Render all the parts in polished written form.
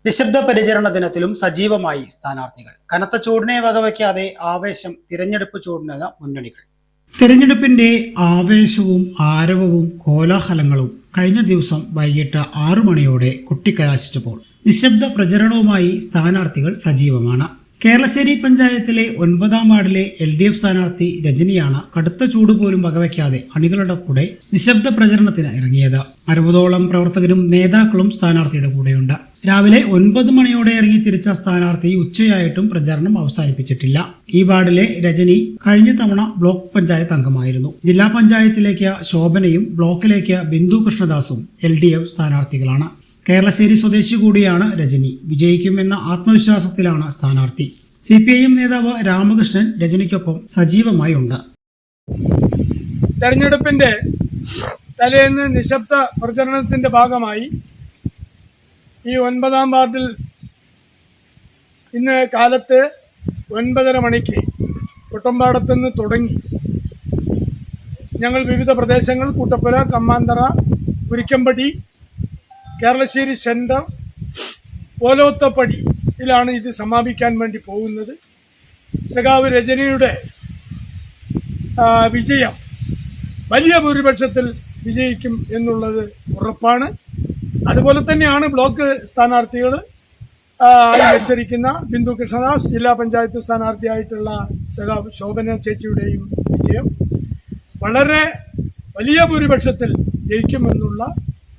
നിശബ്ദ പരിചരണ ദിനത്തിലും സജീവമായി സ്ഥാനാർത്ഥികൾ. കനത്ത ചൂടിനെ വകവയ്ക്കാതെ ആവേശം തിരഞ്ഞെടുപ്പ് ചൂടിന് മുന്നണികൾ. തിരഞ്ഞെടുപ്പിന്റെ ആവേശവും ആരവവും കോലാഹലങ്ങളും കഴിഞ്ഞ ദിവസം വൈകിട്ട് 6 മണിയോടെ കൊട്ടിക്കലാശിച്ചപ്പോൾ നിശബ്ദ പ്രചരണവുമായി സ്ഥാനാർത്ഥികൾ സജീവമാണ്. കേരളശ്ശേരി പഞ്ചായത്തിലെ 9-ാം വാർഡിലെ LDF സ്ഥാനാർത്ഥി രജനിയാണ് കടുത്ത ചൂട് പോലും വകവയ്ക്കാതെ അണികളുടെ കൂടെ നിശബ്ദ പ്രചരണത്തിന് ഇറങ്ങിയത്. 60ഓളം പ്രവർത്തകരും നേതാക്കളും സ്ഥാനാർത്ഥിയുടെ കൂടെയുണ്ട്. രാവിലെ 9 മണിയോടെ ഇറങ്ങി തിരിച്ച സ്ഥാനാർത്ഥി ഉച്ചയായിട്ടും പ്രചരണം അവസാനിപ്പിച്ചിട്ടില്ല. ഈ വാർഡിലെ രജനി കഴിഞ്ഞ തവണ ബ്ലോക്ക് പഞ്ചായത്ത് അംഗമായിരുന്നു. ജില്ലാ പഞ്ചായത്തിലേക്ക് ശോഭനയും ബ്ലോക്കിലേക്ക് ബിന്ദു കൃഷ്ണദാസും LDF സ്ഥാനാർത്ഥികളാണ്. കേരളശ്ശേരി സ്വദേശി കൂടിയാണ് രജനി. വിജയിക്കുമെന്ന ആത്മവിശ്വാസത്തിലാണ് സ്ഥാനാർത്ഥി. CPIM നേതാവ് രാമകൃഷ്ണൻ രജനിക്കൊപ്പം സജീവമായി ഉണ്ട്. തെരഞ്ഞെടുപ്പിന്റെ തലേന്ന് നിശബ്ദ പ്രചരണത്തിന്റെ ഭാഗമായി ഈ 9-ാം വാർഡിൽ ഇന്ന് കാലത്ത് 9:30 മണിക്ക് കുട്ടമ്പാടത്തുനിന്ന് തുടങ്ങി ഞങ്ങൾ വിവിധ പ്രദേശങ്ങൾ കൂട്ടപ്പുര, കമ്മാന്തറ, കുരിക്കമ്പടി, കേരളശ്ശേരി സെന്റർ, പോലോത്തപ്പടിയിലാണ് ഇത് സമാപിക്കാൻ വേണ്ടി പോകുന്നത്. സഖാവ് രജനിയുടെ വിജയം വലിയ ഭൂരിപക്ഷത്തിൽ വിജയിക്കും എന്നുള്ളത് ഉറപ്പാണ്. അതുപോലെ തന്നെയാണ് ബ്ലോക്ക് സ്ഥാനാർത്ഥികൾ മത്സരിക്കുന്ന ബിന്ദു കൃഷ്ണദാസ്, ജില്ലാ പഞ്ചായത്ത് സ്ഥാനാർത്ഥിയായിട്ടുള്ള സഖാവ് ശോഭന ചേച്ചിയുടെയും വിജയം വളരെ വലിയ ഭൂരിപക്ഷത്തിൽ ജയിക്കുമെന്നുള്ള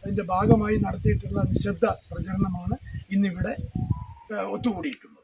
അതിന്റെ ഭാഗമായി നടത്തിയിട്ടുള്ള നിശബ്ദ പ്രചരണമാണ് ഇന്നിവിടെ ഒത്തുകൂടിയിട്ടുള്ളത്.